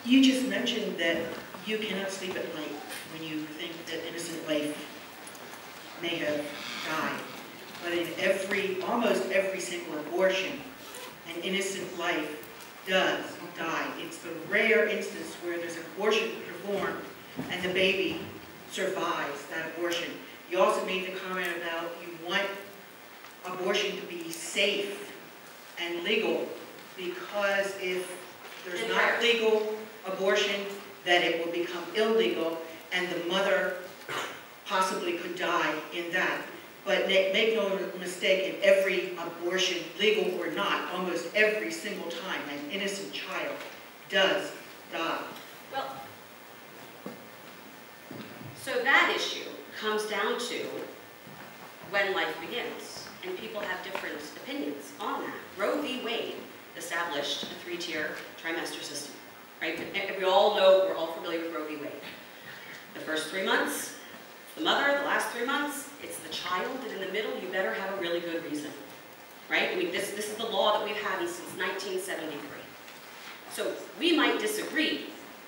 You just mentioned that you cannot sleep at night when you think that innocent life may have died. But in almost every single abortion, an innocent life does die. It's the rare instance where there's an abortion performed and the baby survives that abortion. You also made the comment about you want abortion to be safe and legal, because if there's not legal abortion, then it will become illegal, and the mother possibly could die in that. But make no mistake, in every abortion, legal or not, almost every single time, an innocent child does die. Well, so that issue comes down to when life begins, and people have different opinions on that. Roe v. Wade established a 3-tier trimester system, right? We all know, we're all familiar with Roe v. Wade. The first 3 months, the mother, the last 3 months, it's the child, and in the middle, you better have a really good reason, right? I mean, this is the law that we've had since 1973. So we might disagree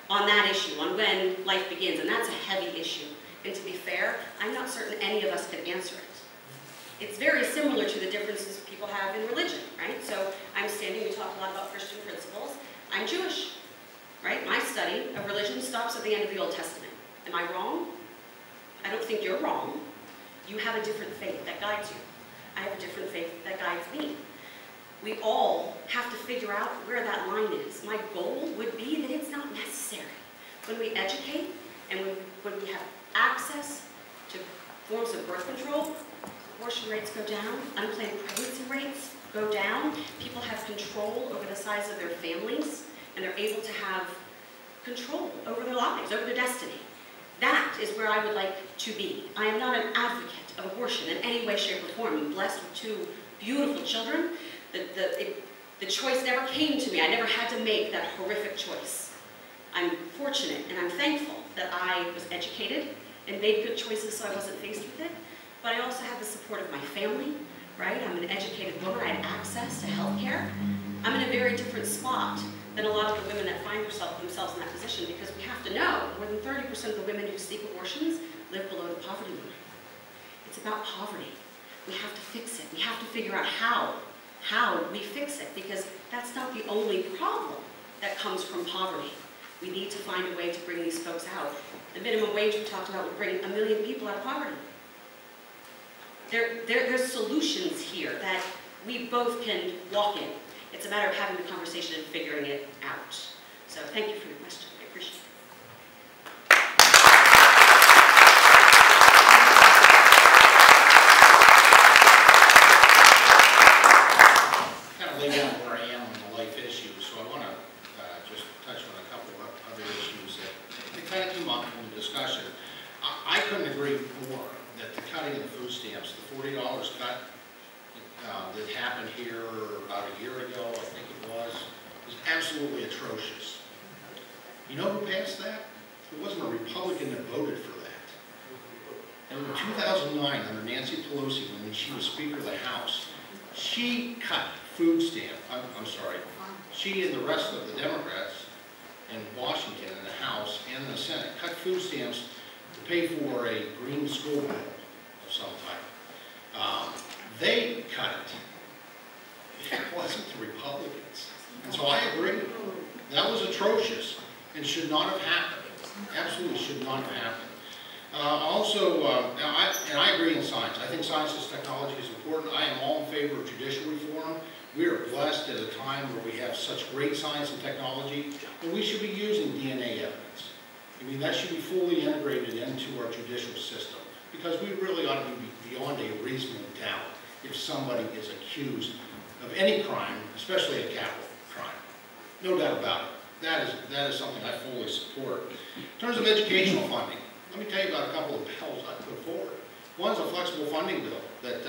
on that issue, on when life begins, and that's a heavy issue. And to be fair, I'm not certain any of us can answer it. It's very similar to the differences people have in religion, right? So I'm standing, we talk a lot about Christian principles. I'm Jewish, right? My study of religion stops at the end of the Old Testament. Am I wrong? I don't think you're wrong. You have a different faith that guides you. I have a different faith that guides me. We all have to figure out where that line is. My goal would be that it's not necessary. When we educate and when we have access to forms of birth control, abortion rates go down, unplanned pregnancy rates go down, people have control over the size of their families, and they're able to have control over their lives, over their destiny. That is where I would like to be. I am not an advocate of abortion in any way, shape, or form. I'm blessed with 2 beautiful children. The choice never came to me. I never had to make that horrific choice. I'm fortunate and I'm thankful that I was educated and made good choices so I wasn't faced with it. But I also had the support of my family, right? I'm an educated woman. I had access to health care. I'm in a very different spot than a lot of the women that find themselves in that position, because we have to know more than 30% of the women who seek abortions live below the poverty line. It's about poverty. We have to fix it. We have to figure out how we fix it, because that's not the only problem that comes from poverty. We need to find a way to bring these folks out. The minimum wage we talked about would bring 1 million people out of poverty. There's solutions here that we both can walk in. It's a matter of having the conversation and figuring it out. So thank you for your question. I appreciate it. Kind of lay down where I am on the life issue, so I want to just touch on a couple of other issues that kind of came up in the discussion. I couldn't agree more that the cutting of the food stamps, the $40 cut that happened here about a year ago, I think it was absolutely atrocious. You know who passed that? It wasn't a Republican that voted for that. And in 2009, under Nancy Pelosi, when she was Speaker of the House, she cut food stamp, she and the rest of the Democrats in Washington, in the House and the Senate, cut food stamps to pay for a green school bill of some type. They cut it. It wasn't the Republicans. And so I agree. That was atrocious and should not have happened. Absolutely should not have happened. I agree in science. I think science and technology is important. I am all in favor of judicial reform. We are blessed at a time where we have such great science and technology, and we should be using DNA evidence. I mean, that should be fully integrated into our judicial system, because we really ought to be beyond a reasonable doubt if somebody is accused of any crime, especially a capital crime. No doubt about it. That is something I fully support. In terms of educational funding, let me tell you about a couple of bills I put forward. One is a flexible funding bill that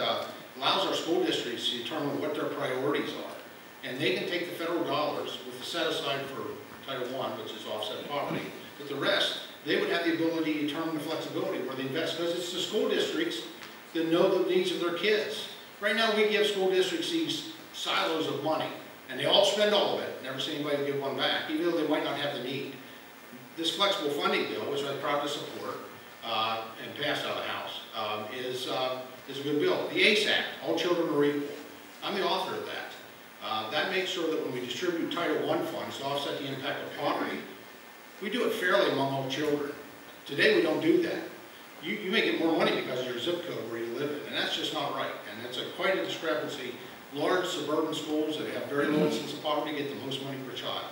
allows our school districts to determine what their priorities are. And they can take the federal dollars with the set aside for Title I, which is offset poverty, but the rest, they would have the ability to determine the flexibility where they invest, because it's the school districts that know the needs of their kids. Right now we give school districts these silos of money, and they all spend all of it, and never seen anybody give one back, even though they might not have the need. This flexible funding bill, which I'm proud to support, and passed out of the House, is a good bill. The ACE Act, All Children Are Equal. I'm the author of that. That makes sure that when we distribute Title I funds to offset the impact of poverty, we do it fairly among all children. Today we don't do that. You may get more money because of your zip code where you live in, and that's just not right. And it's quite a discrepancy. Large suburban schools that have very low incidence of poverty get the most money per child.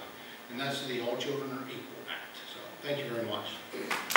And that's the All Children Are Equal Act. So thank you very much.